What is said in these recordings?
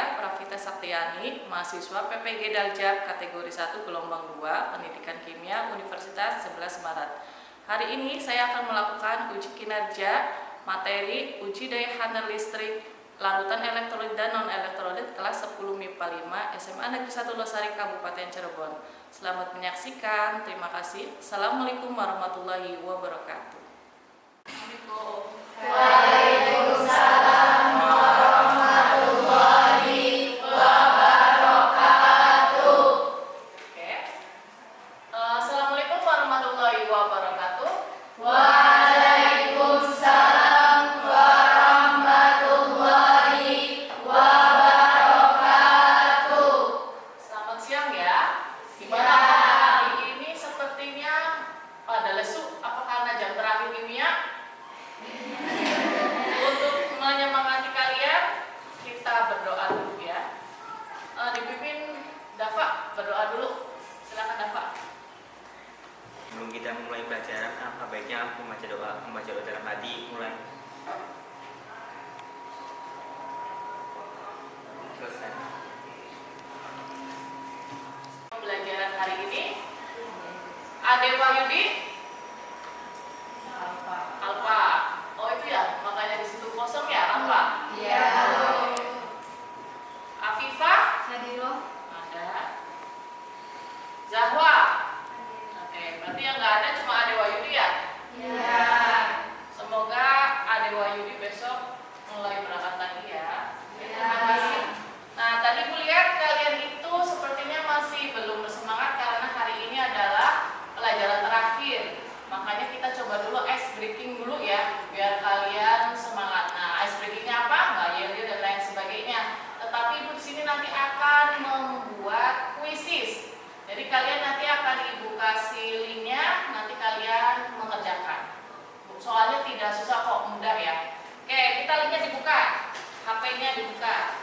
saya, Pravita Saktiani, mahasiswa PPG Daljab kategori 1 gelombang 2, Pendidikan Kimia Universitas 11 Maret. Hari ini saya akan melakukan uji kinerja materi uji daya handal listrik larutan elektrolit dan non-elektrolit kelas 10 MIPA 5 SMA Negeri 1 Losari Kabupaten Cirebon. Selamat menyaksikan, terima kasih. Assalamualaikum warahmatullahi wabarakatuh. Waalaikumsalam warahmatullahi wabarakatuh. Oke. Assalamualaikum warahmatullahi wabarakatuh. Waalaikumsalam warahmatullahi wabarakatuh. Selamat siang ya. Gimana hari ini? Sepertinya pada lesu. Apa karena jam terakhir kimia? Untuk menyemangati kalian, kita berdoa dulu ya. Dipimpin Dafa, berdoa dulu. Silakan Dafa. Sebelum kita mulai pelajaran, apa baiknya membaca doa dalam hati. Mulai. Selesai. Pembelajaran hari ini, Ade Wahyudi, Alfa. Oh itu ya, makanya di situ kosong ya, Alfa. Iya. Afifah, ada. Zahwa. Oke, berarti yang nggak ada cuma Ade Wahyudi ya. Iya. Semoga Ade Wahyudi besok mulai berangkat lagi ya. Iya. Terima kasih. Nah, tadi Bu lihat kalian itu sepertinya masih belum bersemangat karena hari ini adalah pelajaran terakhir. Makanya kita coba dulu ice breaking dulu ya, biar kalian semangat. Nah, ice breakingnya apa? Nggak yel-yel dan lain sebagainya. Tetapi Ibu di sini nanti akan membuat kuisis. Jadi kalian nanti akan Ibu kasih linknya, nanti kalian mengerjakan. Soalnya tidak susah kok, mudah ya. Oke, kita linknya dibuka, HP-nya dibuka.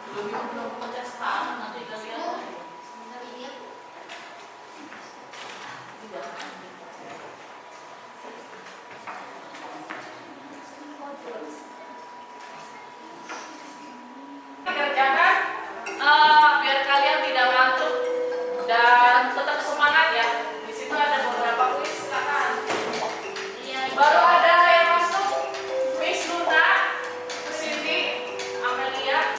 Belum ngecas tangan, nanti kalian. Kerjakan biar kalian tidak ngantuk dan tetap semangat ya. Di situ ada beberapa kuis, silakan. Baru ada yang masuk, Miss Luna, Cindy, Amelia.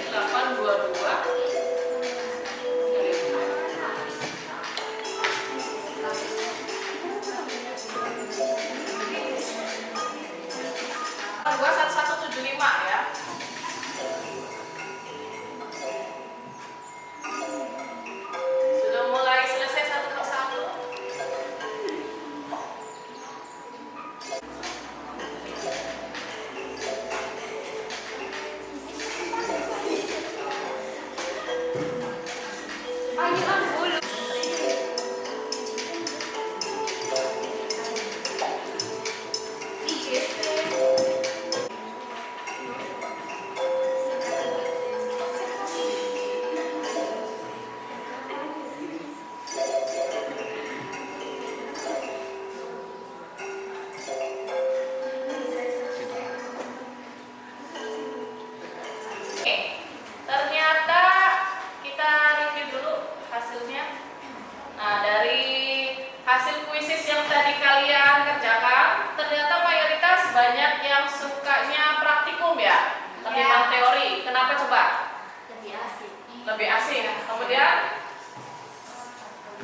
822. Gua 1175 ya. Sudah mulai selesai satu persatu. Oke, ternyata kita review dulu hasilnya. Nah, dari hasil kuisis yang tadi kalian kerjakan, ternyata mayoritas banyak yang sukanya praktikum ya, ketimbang teori. Kenapa coba? Lebih asing. Kemudian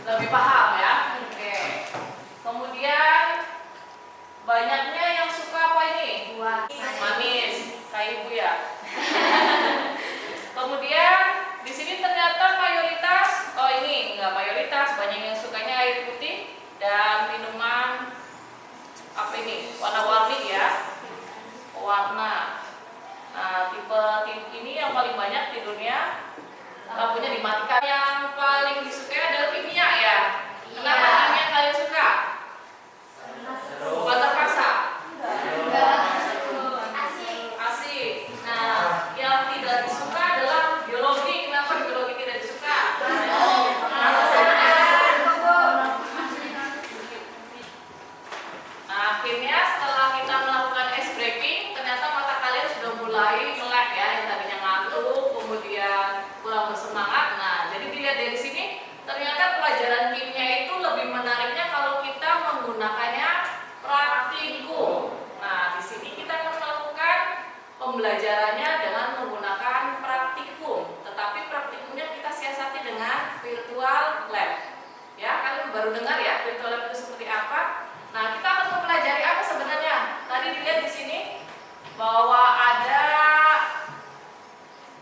lebih paham ya. Oke. Kemudian banyaknya yang suka apa ini? Manis, kayak ibu ya. Kemudian di sini ternyata mayoritas, oh ini enggak mayoritas, banyak yang sukanya air putih dan minuman apa ini? Warna-warni ya. Warna. Nah, tipe ini yang paling banyak di dunia, lampunya dimatikan. Yang paling disukai adalah kimia ya. Kenapa kimia kalian suka? Bukan terpaksa. Asik. Nah, yang tidak disuka adalah biologi. Kenapa biologi tidak disuka? Nah, akhirnya setelah kita melakukan mulai melek ya, yang tadinya ngantuk, kemudian kurang bersemangat. Nah, jadi dilihat dari sini, ternyata pelajaran kimia itu lebih menariknya kalau kita menggunakannya praktikum. Nah, di sini kita akan melakukan pembelajarannya dengan menggunakan praktikum. Tetapi praktikumnya kita siasati dengan virtual lab. Ya, kalian baru dengar ya virtual lab itu seperti apa? Nah, kita akan mempelajari apa sebenarnya? Tadi dilihat di sini bahwa ada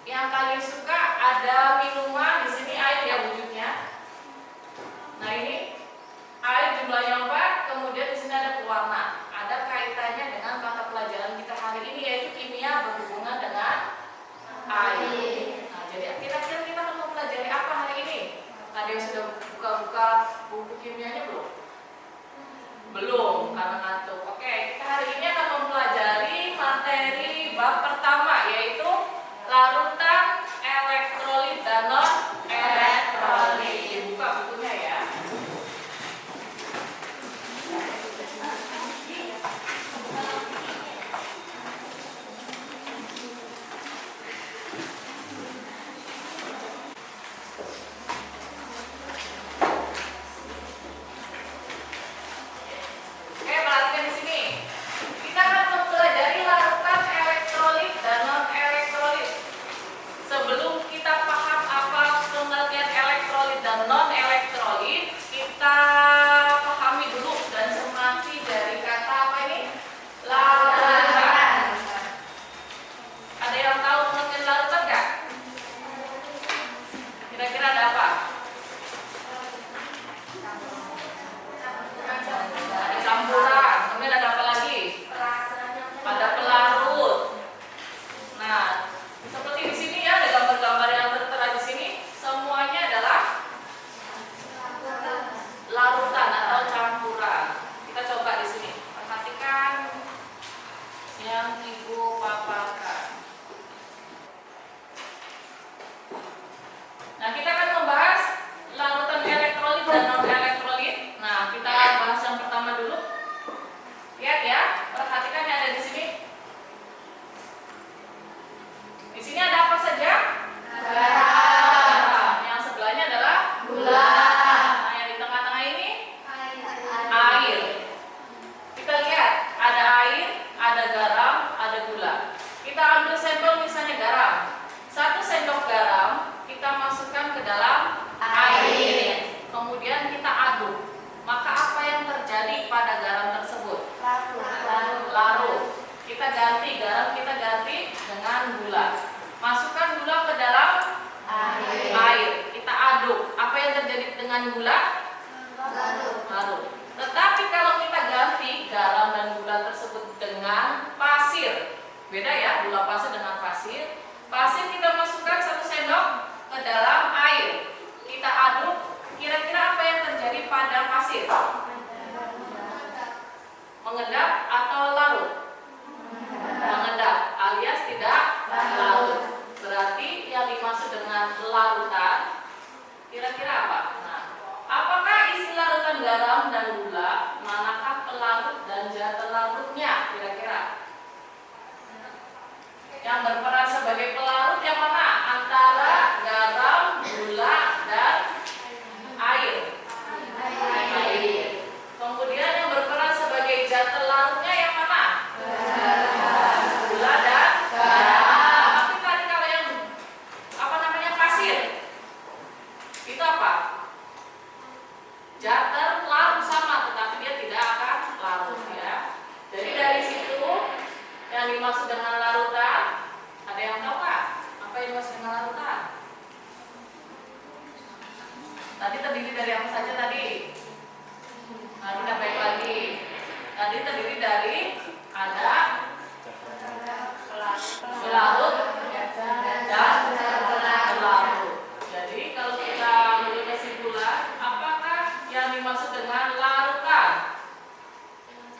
yang kalian suka, ada minuman, di sini air ya wujudnya. Nah, ini air jumlahnya 4, kemudian di sini ada pewarna. Ada kaitannya dengan mata pelajaran kita hari ini, yaitu kimia berhubungan dengan air. Nah, jadi kira-kira kita akan mempelajari apa hari ini? Ada yang sudah buka-buka buku kimianya belum? Belum, karena ngantuk. Oke, kita hari ini akan mempelajari materi bab pertama, yaitu larutan elektrolit dan non elektrolit. Dibuka bukunya ya. Perhatikan di sini. Kita akan mempelajari larutan elektrolit dan non elektrolit. Sebelum kita paham apa pengertian elektrolit dan non elektrolit, kita pahami dulu dan cermati dari kata apa ini? Larutan. Ada yang tahu pengertian larutan nggak? Kira-kira ada apa? Ada campuran, kemudian ada apa lagi? Ada pelarut. Nah, seperti di sini ya, ada gambar-gambar yang tertera di sini, semuanya adalah larutan atau campuran. Kita coba di sini. Perhatikan yang Ibu paparkan. Nah, kita akan membahas larutan elektrolit dan non elektrolit. Nah, kita bahas yang pertama dulu. Lihat ya, perhatikan yang ada di sini. Di sini ada apa saja? Garam. Yang sebelahnya adalah Gula. Nah, yang di tengah-tengah ini air. Kita lihat, ada air, ada garam, ada gula. Kita ambil sampel misalnya garam. 1 sendok garam kita masukkan ke dalam air. Kemudian kita aduk. Maka apa yang terjadi pada garam tersebut? Larut. Kita ganti garam, kita ganti dengan gula. Masukkan gula ke dalam air. Kita aduk. Apa yang terjadi dengan gula? Larut. Tetapi kalau kita ganti garam dan gula tersebut dengan pasir, beda ya, gula pasir dengan pasir. Pasir kita masukkan 1 sendok ke dalam air. Kita aduk. Kira-kira apa yang terjadi pada pasir? Mengendap atau larut? Mengendap alias tidak larut. Berarti yang dimaksud dengan larutan kira-kira apa? Nah, apakah isi larutan garam dan gula? Manakah pelarut dan zat larutnya? Kira-kira yang berperan sebagai pelarut yang mana? Antara garam, gula, dan air. Kemudian yang berperan sebagai zat larutnya yang mana? Gula dan garam. Tapi tadi kalau yang apa namanya pasir, itu apa? Zat terlarut sama, tetapi dia tidak akan larut ya. Jadi dari situ yang dimaksud dengan larutan, ada yang tahu nggak? Apa yang dimaksud dengan larutan? Tadi terdiri dari apa saja tadi? Nah, kita baik lagi. Tadi terdiri dari ada pelarut dan pelarut. Jadi kalau kita ambil kesimpulan, apakah yang dimaksud dengan larutan?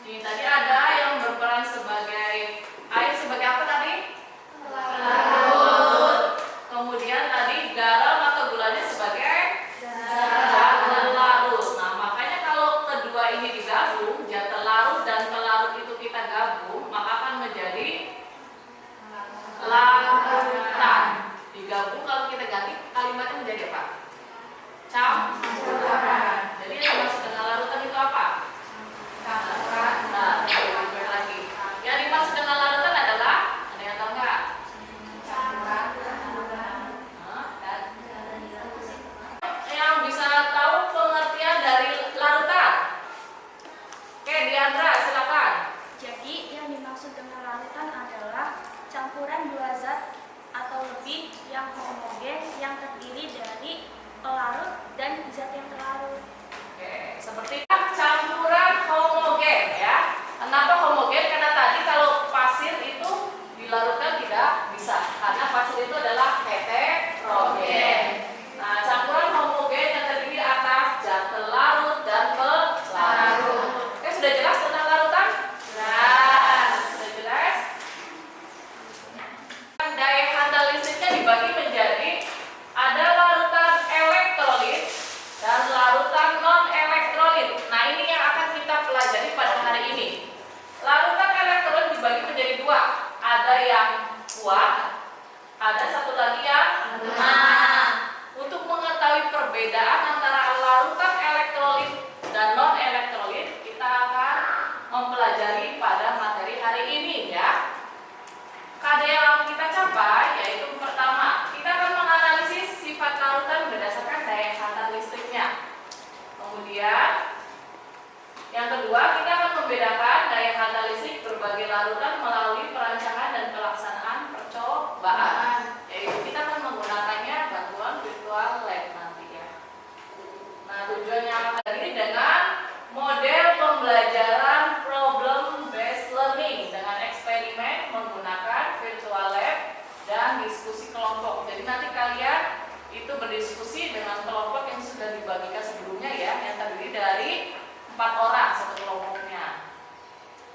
Ini tadi ada yang berperan sebagai air sebagai dimaksud dengan larutan adalah campuran dua zat atau lebih yang homogen yang terdiri dari pelarut dan zat yang terlarut. Oke, seperti campuran homogen ya. Kenapa homogen? Karena tadi kalau pasir itu dilarutkan tidak bisa, karena pasir itu adalah heterogen. Nah, campuran homogen yang terdiri atas zat terlarut dan pelarut. Oke, sudah jelas tentang larutan? Jelas. Sudah jelas? Daya hantar listriknya dibagi menjadi ada larutan elektrolit dan larutan non-elektrolit. Nah, ini yang akan kita pelajari pada hari ini. Larutan elektrolit dibagi menjadi dua. Ada yang kuat, ada satu lagi yang lemah. Untuk mengetahui perbedaan antara larutan elektrolit dan non-elektrolit, kita akan mempelajari pada materi hari ini ya. Kadar yang kita capai yaitu pertama, kita akan menganalisis sifat larutan berdasarkan daya hantar listriknya. Kemudian yang kedua, kita akan membedakan daya hantar listrik berbagai larutan melalui perancangan dan pelaksanaan percobaan. Yaitu kita akan menggunakannya bantuan virtual lab nanti ya. Nah, tujuannya apa tadi? Dengan model pembelajaran problem based learning dengan eksperimen menggunakan virtual lab dan diskusi kelompok. Jadi nanti kalian itu berdiskusi dengan kelompok yang sudah dibagikan sebelumnya ya, yang terdiri dari 4 orang satu kelompoknya.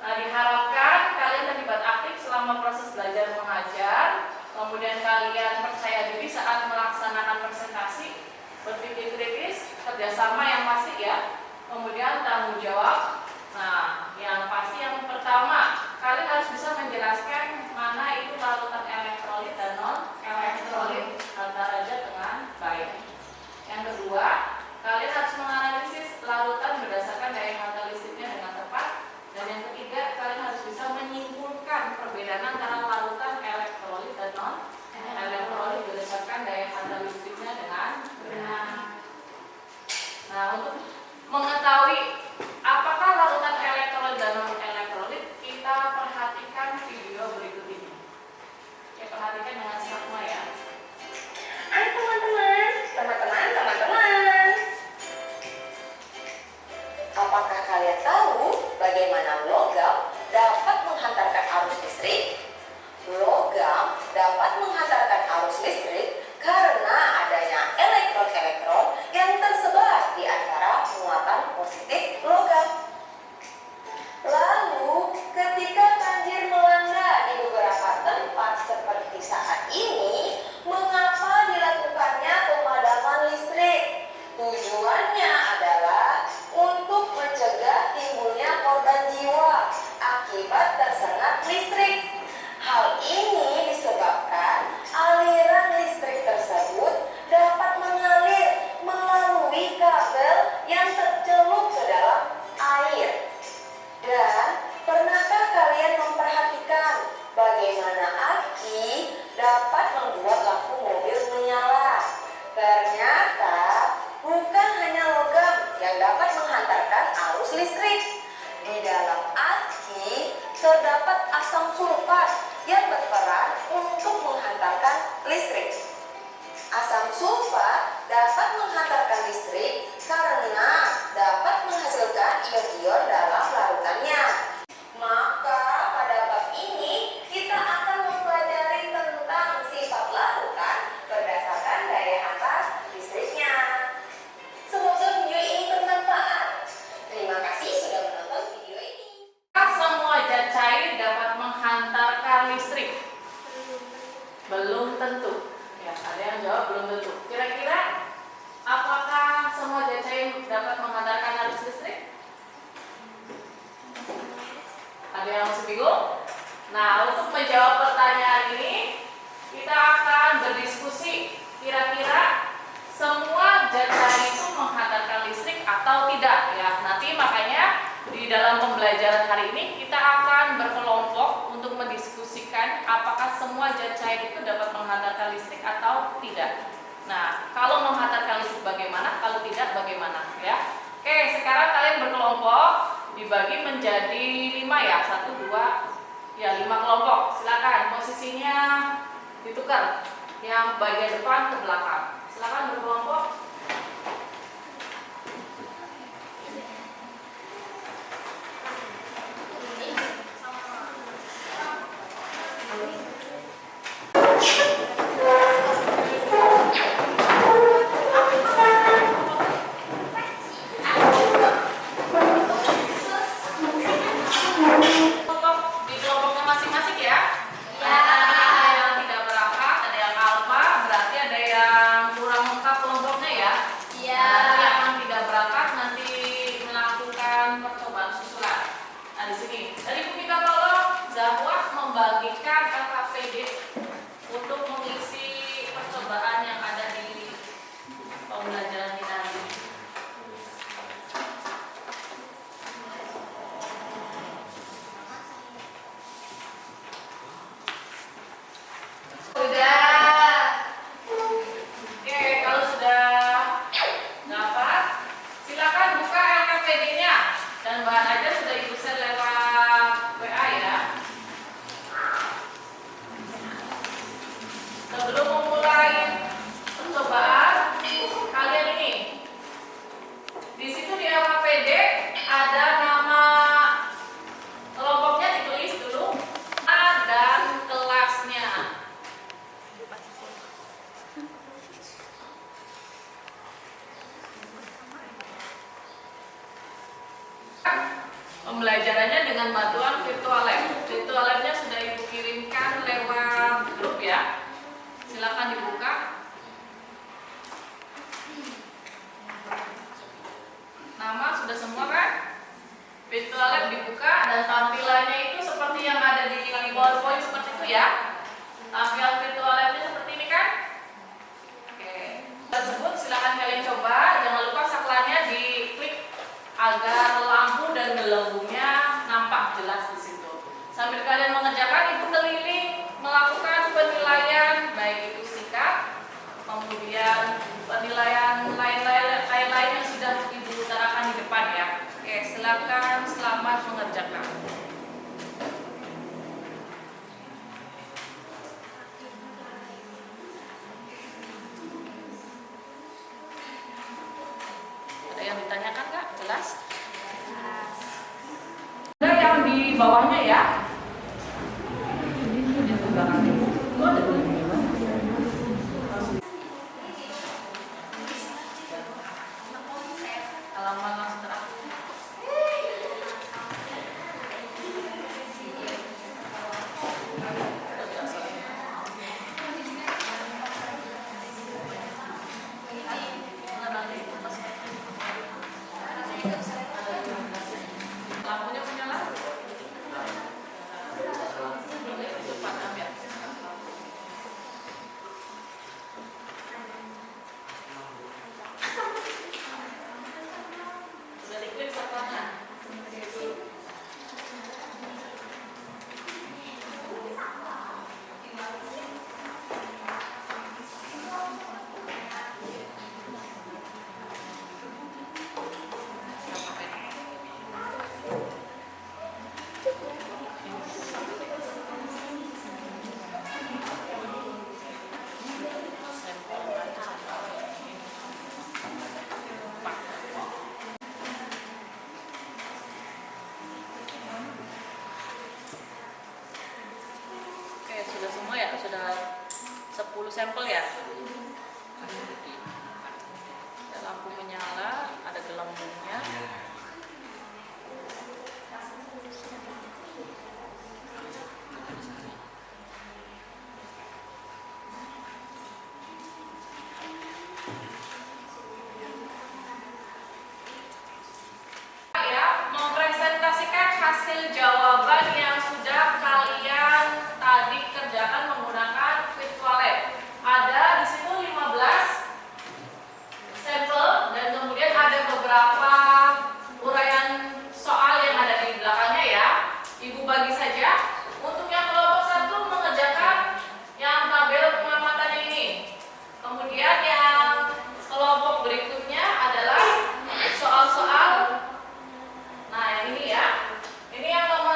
Nah, diharapkan kalian terlibat aktif selama proses belajar mengajar, kemudian kalian percaya diri saat melaksanakan presentasi, berpikir kritis, kerjasama yang pasti ya, kemudian tanggung jawab. Nah, yang pasti yang pertama, kalian harus bisa menjelaskan mana itu larutan elektrolit dan non-elektrolit antara aja dengan baik. Yang kedua, kalian harus menganalisis larutan berdasarkan daya hantar listriknya dengan tepat. Dan yang ketiga, kalian harus bisa menyimpulkan perbedaan antara larutan elektrolit dan non-elektrolit berdasarkan daya hantar listriknya dengan benar. Nah, untuk mengetahui apakah larutan elektrolit dan non-elektrolit, kita perhatikan video berikut ini. Oke, perhatikan dengan seksama ya. Hai teman-teman. Apakah kalian tahu bagaimana logam dapat menghantarkan arus listrik? Logam dapat menghantarkan arus listrik karena adanya elektron-elektron yang tersebar di antara muatan positif logam. Lalu, ketika banjir melanda di beberapa tempat seperti saat ini, mengapa dilakukannya pemadaman listrik? Tujuannya adalah untuk mencegah timbulnya korban jiwa akibat tersengat listrik. Hal ini disebabkan aliran listrik tersebut dapat mengalir melalui kabel yang tercelup ke dalam air. Dan pernahkah kalian memperhatikan bagaimana aki dapat membuat lampu mobil menyala? Ternyata bukan hanya logam yang dapat menghantarkan arus listrik. Di dalam aki terdapat asam sulfat yang berperan untuk menghantarkan listrik. Asam sulfat dapat menghantarkan listrik karena dapat menghasilkan ion-ion dalam larutannya. Maka pada bab ini kita akan mempelajari tentang sifat larutan berdasarkan daya hantar listriknya. Semoga video ini bermanfaat. Terima kasih sudah menonton video ini. Semua zat cair dapat menghantarkan listrik? Belum tentu. Ya, ada yang jawab belum tentu. Kira-kira apakah semua zat cair dapat menghantarkan arus listrik? Ada yang masih bingung? Nah, untuk menjawab pertanyaan ini, kita akan berdiskusi kira-kira semua zat cair itu menghantarkan listrik atau tidak ya. Nanti makanya di dalam pembelajaran hari ini kita akan berkelompok untuk mendiskusikan apakah semua zat cair itu dapat menghantarkan listrik atau tidak. Nah, kalau menghantarkan listrik bagaimana, kalau tidak bagaimana ya. Oke, sekarang kalian berkelompok dibagi menjadi 5 ya, 1, 2, posisinya ditukar, yang bagian depan ke belakang. Silakan berkelompok. Di kelompoknya masing-masing ya. Ada yang tidak berangkat, ada yang alfa, berarti ada yang kurang lengkap kelompoknya ya. Nanti yang tidak berangkat nanti melakukan percobaan susulan. Nah di sini dari Bu kita tolong Zahwa membagikan LKPD untuk mengisi percobaan yang ada di pembelajaran kita ini. Oke, kalau sudah dapat, silakan buka LKPD-nya dan bahan aja sudah Ibu share lewat WA ya. Sebelum memulai percobaan, kalian ini di situ di LKPD ada nama kelompoknya ditulis dulu, A dan kelasnya. Pembelajarannya dengan bantuan virtual lab. Virtual labnya sudah Ibu kirimkan lewat grup ya. Silakan dibuka. Nama sudah semua kan? Virtual lab dibuka dan tampilannya itu seperti yang ada di PowerPoint seperti itu ya. Tampilan virtual labnya seperti ini kan? Oke. Tersebut silakan kalian coba. Jangan lupa saklarnya diklik agar lampu dan gelembungnya nampak jelas di situ. Sambil kalian mengerjakan, Ibu keliling melakukan penilaian baik itu sikap, kemudian penilaian lain-lain yang sudah Ibu utarakan di depan ya. Oke, silakan selamat mengerjakan. Ada yang ditanyakan nggak? Jelas? Ada yang di bawahnya ya. Halaman langsung terakhir. Lampunya menyala. Cepat ambil. Sudah diklik saklarnya. Oke, sudah semua ya? Sudah 10 sampel ya? Ada lampu menyala, ada gelembungnya. Ya, mempresentasikan hasil jawaban yang sudah kalian tadi kerjakan menggunakan virtual lab. Ada di situ 15 sampel dan kemudian ada beberapa uraian soal yang ada di belakangnya ya. Ibu bagi saja. Untuk yang kelompok 1 mengerjakan yang tabel pengamatannya ini. Kemudian yang kelompok berikutnya adalah soal-soal. Nah, yang ini ya. Ini yang nomor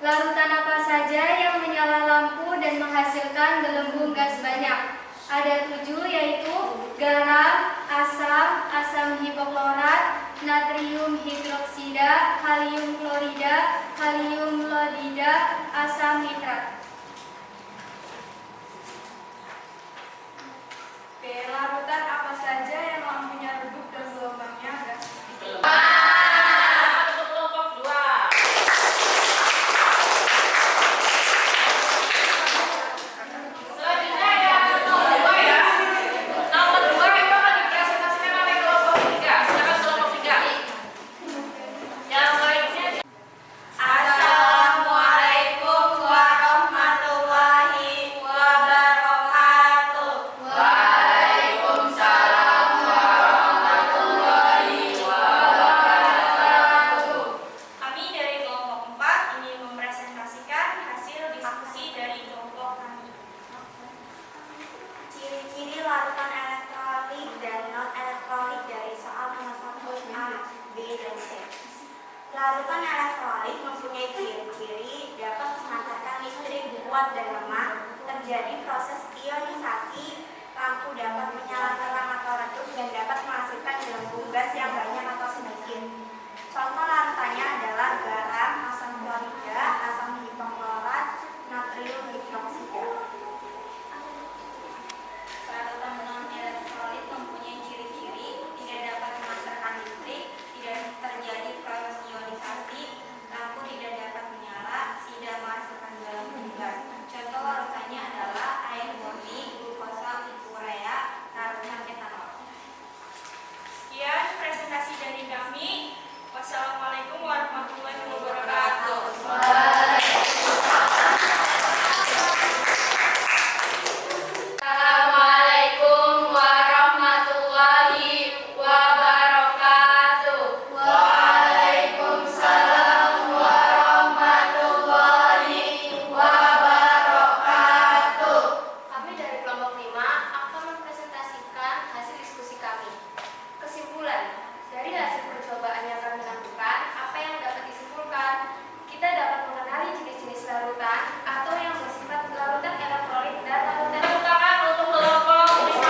Larutan apa saja yang menyala lampu dan menghasilkan gelembung gas banyak? Ada 7, yaitu garam, asam, asam hipoklorat, natrium hidroksida, kalium klorida, kalium iodida, asam nitrat. B. Larutan apa saja yang lampunya redup dan gelombangnya gas? Untuk kelompok 2. Selanjutnya yang nomor 2 ya. Nomor 2 itu akan dipresentasikan oleh kelompok 3. Silakan kelompok 3. Yang lainnya. Assalamualaikum warahmatullahi wabarakatuh. Waalaikumsalam warahmatullahi wabarakatuh. Kami dari kelompok 4 ingin mempresentasikan hasil diskusi dari kelompok kami. Ciri-ciri larutan elektrolit dan non-elektrolit dari soal nomor 1A, B, dan C. Larutan elektrolit mempunyai ciri-ciri dapat memancarkan listrik kuat dan lemah, terjadi proses ionisasi, lampu dapat menyala terang atau redup, dan dapat menghasilkan gelembung gas yang banyak atau sedikit. Contoh larutannya adalah garam, asam klorida, asam hipoklorat, natrium hidroksida. Larutan non-elektrolit mempunyai ciri-ciri tidak dapat memancarkan listrik, tidak terjadi proses ionisasi, lampu tidak dapat menyala, tidak menghasilkan gelembung gas. Contoh larutannya adalah air murni, glukosa, urea, larutan etanol. Sekian presentasi dari kami. Wassalamualaikum warahmatullahi wabarakatuh. Assalamualaikum warahmatullahi wabarakatuh. Waalaikumsalam warahmatullahi wabarakatuh. Kami dari kelompok 5 akan mempresentasikan hasil diskusi kami. Kesimpulan, dari hasil percobaan yang kami lakukan, apa yang dapat disimpulkan? Kita dapat mengenali jenis-jenis larutan atau yang bersifat larutan elektrolit dan larutan. Tepuk tangan untuk kelompok 5.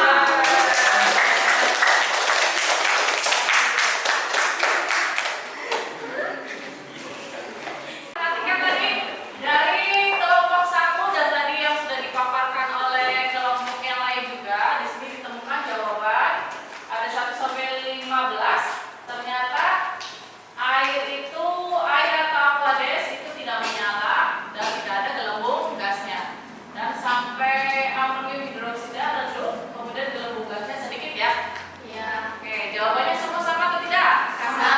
Perhatikan tadi dari kelompok 1 dan tadi yang sudah dipaparkan oleh kelompok yang lain juga. Di sini ditemukan jawaban ada 1 sampai 15. Ternyata air atau aquades itu tidak menyala dan tidak ada gelembung gasnya. Dan sampai amonium hidroksida redup, kemudian gelembung gasnya sedikit ya. Iya. Oke, jawabannya semua sama atau tidak? Sama.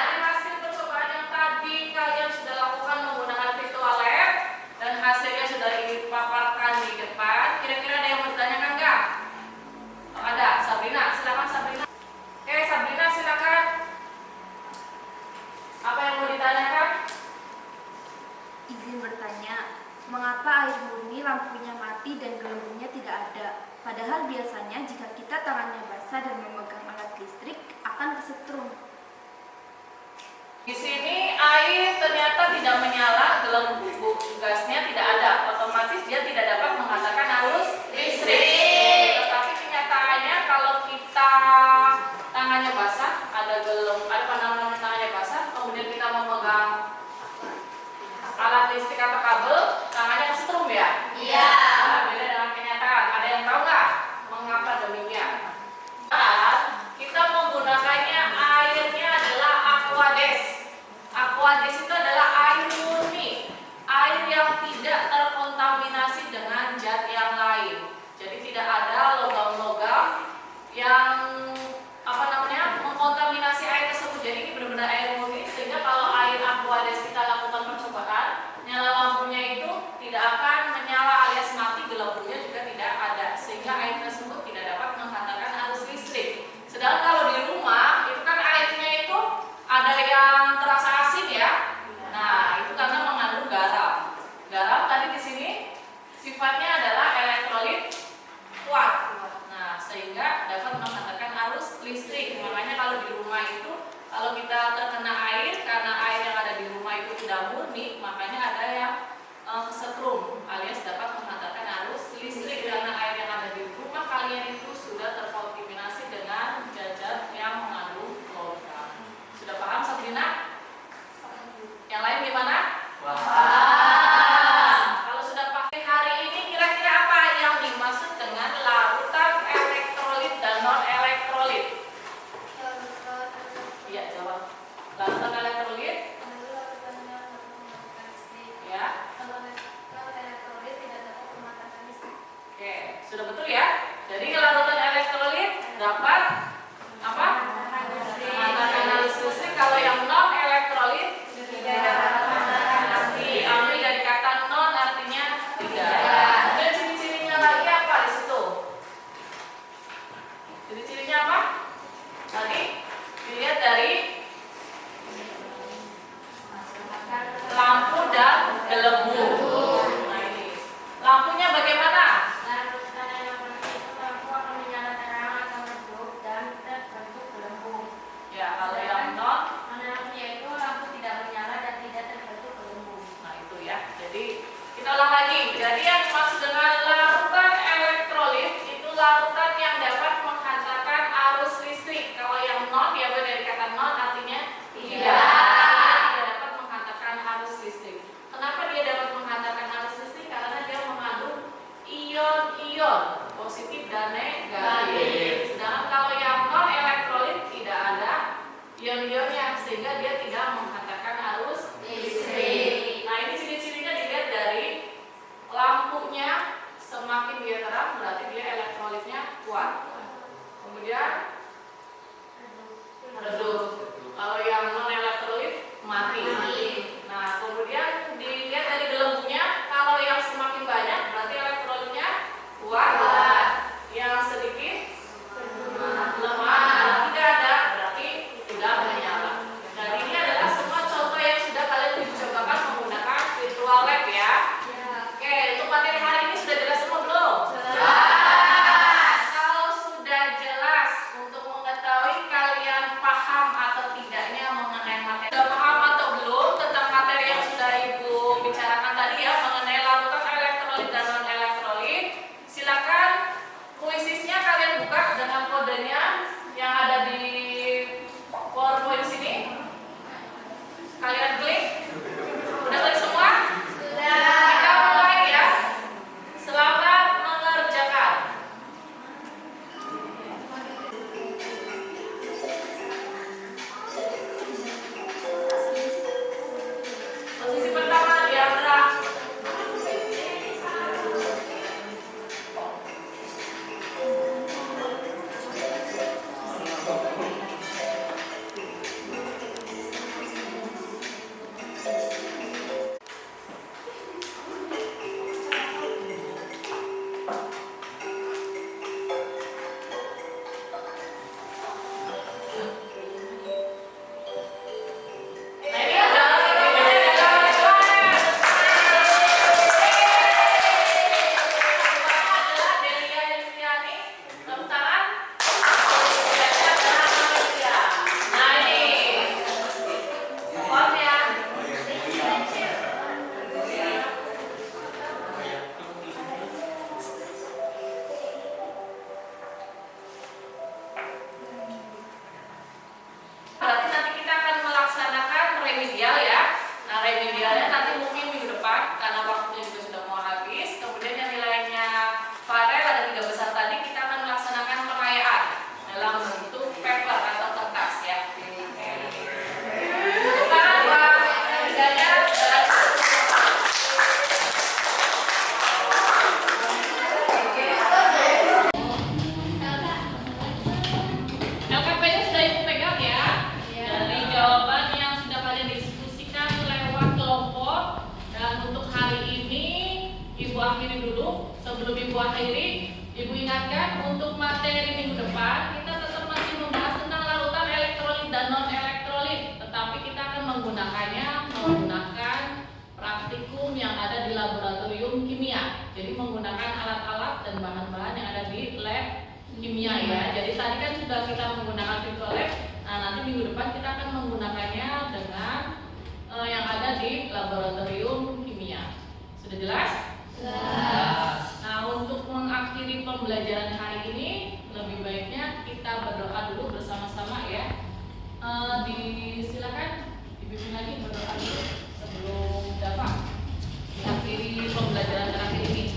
Dari hasil percobaan yang tadi kalian sudah lakukan menggunakan virtual lab dan hasilnya sudah dipaparkan di depan. Kira-kira ada yang mau ditanyakan nggak? Oh, ada. Sabrina, silakan Sabrina. Oke, Sabrina silakan. Apa yang mau ditanyakan? Izin bertanya, mengapa air murni lampunya mati dan gelembungnya tidak ada? Padahal biasanya jika kita tangannya basah dan memegang alat listrik akan kesetrum. Di sini air ternyata tidak menyala, gelembung gasnya tidak ada, otomatis dia tidak dapat menghasilkan arus listrik. Tetapi kenyataannya kalau kita tangannya basah, ada pandangan tangannya basah, kemudian kita memegang alat listrik atau kabel, tangannya kesetrum ya? Iya. Nah, beda dengan kenyataan. Ada yang tahu nggak mengapa demikian? Kita menggunakannya airnya adalah aquades. Aquades itu adalah air murni, air yang tidak terkontaminasi dengan Ya, kalau yang non, yaitu lampu tidak menyala dan tidak terbentuk gelembung. nah itu ya. Jadi kita ulang lagi. Jadi yang dimaksud dengan larutan elektrolit itu larutan yang dapat menghantarkan arus listrik. Kalau yang non, ya dari kata non artinya tidak dapat menghantarkan arus listrik. Kenapa dia dapat menghantarkan arus listrik? Karena dia mengandung ion-ion positif dan negatif. Sedangkan kalau yang non elektrolit tidak ada ion-ionnya sehingga dia tidak menghantarkan arus listrik. Nah, ini ciri-cirinya dilihat dari lampunya, semakin dia terang berarti dia elektrolitnya kuat. Kemudian redup. Kalau yang non elektrolit mati. Nah, kemudian dilihat dari gelembungnya, kalau yang semakin banyak berarti elektrolitnya kuat. Yang sedikit lemah, tidak ada berarti tidak menyala. Dan ini adalah semua contoh yang sudah kalian dicobakan menggunakan virtual lab ya. Oke, untuk materi hari ini sudah jelas semua belum? Jelas. Kalau sudah jelas, untuk mengetahui kalian paham atau tidaknya mengenai materi, sudah paham atau belum tentang materi yang sudah Ibu bicarakan tadi ya, mengenai larutan elektrolit dan non elektrolit, silakan kuisisnya kalian buka dengan kodenya yang ada di PowerPoint sini. Kalian klik. Udah klik semua? Sudah. Kita mulai ya. Selamat mengerjakan. Posisi pertama diagram. Nah, ini adalah Delia Yuliani, tepuk tangan. Nah, ini formnya. Berarti nanti kita akan melaksanakan remedial ya. Nah, remedialnya nanti mungkin minggu depan karena waktunya juga sudah mau habis. Kemudian yang nilainya file ada 3 besar tadi, kita akan melaksanakan pengayaan dalam bentuk paper atau kertas ya. Tangan buat remedialnya. LKP-nya sudah Ibu pegang ya. Dari jawaban yang sudah kalian diskusikan lewat kelompok. Dan untuk hari ini Ibu akhiri dulu. Sebelum Ibu akhiri, Ibu ingatkan untuk materi minggu depan kita tetap masih membahas tentang larutan elektrolit dan non elektrolit. Tetapi kita akan menggunakannya menggunakan praktikum yang ada di laboratorium kimia. Jadi menggunakan alat-alat dan bahan-bahan yang ada di lab kimia ya. Jadi tadi kan sudah kita menggunakan virtual lab. Nah, nanti minggu depan kita akan menggunakannya dengan yang ada di laboratorium kimia. Sudah jelas? Jelas. Nah, untuk mengakhiri pembelajaran hari ini, lebih baiknya kita berdoa dulu bersama-sama ya. Silakan dibimbing lagi berdoa dulu sebelum dapat mengakhiri pembelajaran terakhir ini.